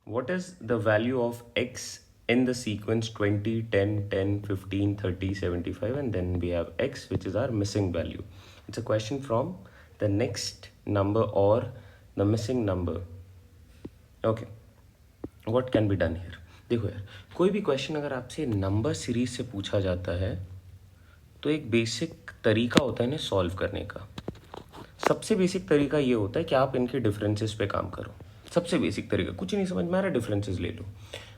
what is the value of x in the sequence 20, 10, 10, 15, 30, 75, and then we have x, which is our missing value. It's a question from the next number or the missing number. Okay, what can be done here? देखो यार, कोई भी question अगर आपसे number series से पूछा जाता है तो एक बेसिक तरीका होता है इन्हें सॉल्व करने का. सबसे बेसिक तरीका ये होता है कि आप इनके डिफरेंसेस पे काम करो. सबसे बेसिक तरीका, कुछ नहीं समझ में आ रहा, डिफरेंसेस ले लो.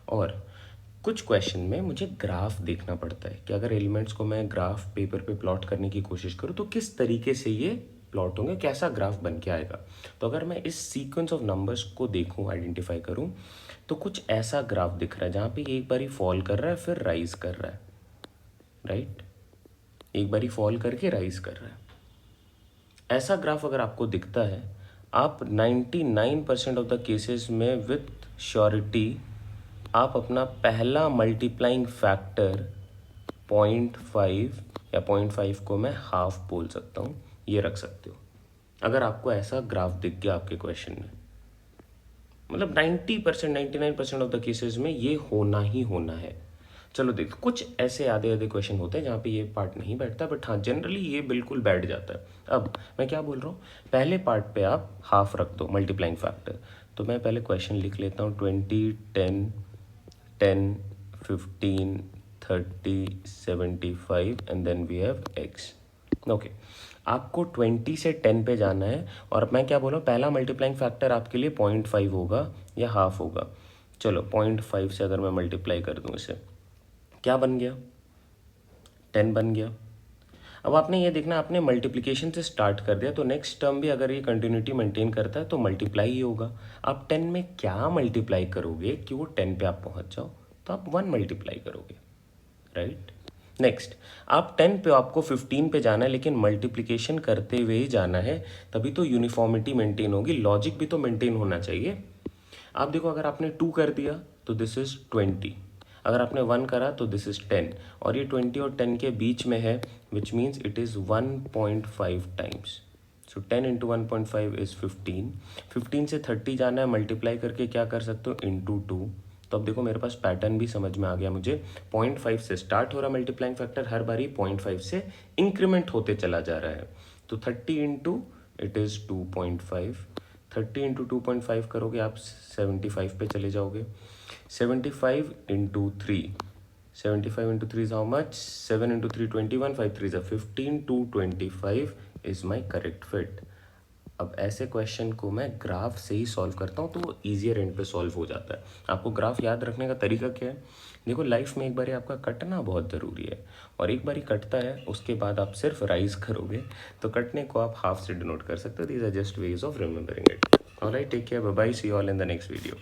और कुछ क्वेश्चन में मुझे ग्राफ देखना पड़ता है कि अगर एलिमेंट्स को मैं ग्राफ पेपर पे प्लॉट करने की कोशिश करूँ तो किस तरीके से ये प्लॉट होंगे, कैसा ग्राफ बन के आएगा. तो अगर मैं इस सीक्वेंस ऑफ नंबर्स को देखूँ, आइडेंटिफाई करूँ, तो कुछ ऐसा ग्राफ दिख रहा है जहाँ पे एक बारी फॉल कर रहा है फिर राइज कर रहा है. राइट, एक बारी फॉल करके राइज कर रहा है. ऐसा ग्राफ अगर आपको दिखता है, आप 99% ऑफ द केसेस में विथ श्योरिटी आप अपना पहला मल्टीप्लाइंग फैक्टर 0.5 या 0.5 को मैं हाफ बोल सकता हूँ, ये रख सकते हो. अगर आपको ऐसा ग्राफ दिख गया आपके क्वेश्चन में, मतलब 90%, 99% ऑफ द केसेस में ये होना ही होना है. चलो देखो, कुछ ऐसे आधे आधे क्वेश्चन होते हैं जहाँ पे ये पार्ट नहीं बैठता, बट हाँ जनरली ये बिल्कुल बैठ जाता है. अब मैं क्या बोल रहा हूँ, पहले पार्ट पे आप हाफ रख दो मल्टीप्लाइंग फैक्टर. तो मैं पहले क्वेश्चन लिख लेता हूँ 20, 10, 10, 15, 30, 75 and then we have x. Okay, आपको 20 से 10 पे जाना है और मैं क्या बोल रहा हूँ, पहला मल्टीप्लाइंग फैक्टर आपके लिए 0.5 होगा या हाफ होगा. चलो 0.5 से अगर मैं मल्टीप्लाई कर दूँ इसे, क्या बन गया, 10 बन गया. अब आपने ये देखना, आपने मल्टीप्लिकेशन से स्टार्ट कर दिया तो नेक्स्ट टर्म भी अगर ये कंटिन्यूटी मेंटेन करता है तो मल्टीप्लाई ही होगा. आप 10 में क्या मल्टीप्लाई करोगे कि वो 10 पे आप पहुंच जाओ, तो आप 1 मल्टीप्लाई करोगे. राइट, नेक्स्ट आप 10 पे, आपको 15 पे जाना है लेकिन मल्टीप्लिकेशन करते हुए ही जाना है, तभी तो यूनिफॉर्मिटी मेंटेन होगी, लॉजिक भी तो मेंटेन होना चाहिए. आप देखो, अगर आपने 2 कर दिया तो दिस इज 20, अगर आपने 1 करा तो दिस इज 10, और ये 20 और 10 के बीच में है, which means it is 1.5 times. So 10 into 1.5 is 15. 15 से 30 जाना है, मल्टीप्लाई करके क्या कर सकते हो, इंटू 2. तो अब देखो मेरे पास पैटर्न भी समझ में आ गया मुझे. 0.5 से स्टार्ट हो रहा मल्टीप्लाइंग फैक्टर, हर बारी 0.5 से इंक्रीमेंट होते चला जा रहा है. तो 30 इंटू इट इज़ 2.5. 30 इंटू 2.5 करोगे आप 75 पे चले जाओगे. 75 into 3, 75 into 3 is how much, 7 into 3 21, 5 3 is 15, 225 is my correct fit. अब ऐसे क्वेश्चन को मैं ग्राफ से ही सॉल्व करता हूँ तो वो ईजियर एंड पे सॉल्व हो जाता है. आपको ग्राफ याद रखने का तरीका क्या है, देखो लाइफ में एक बारी आपका कटना बहुत ज़रूरी है, और एक बारी कटता है उसके बाद आप सिर्फ राइज करोगे, तो कटने को आप हाफ से डिनोट कर सकते हो. These are just ways of remembering it. Alright, take care, bye bye, see you all in the next video.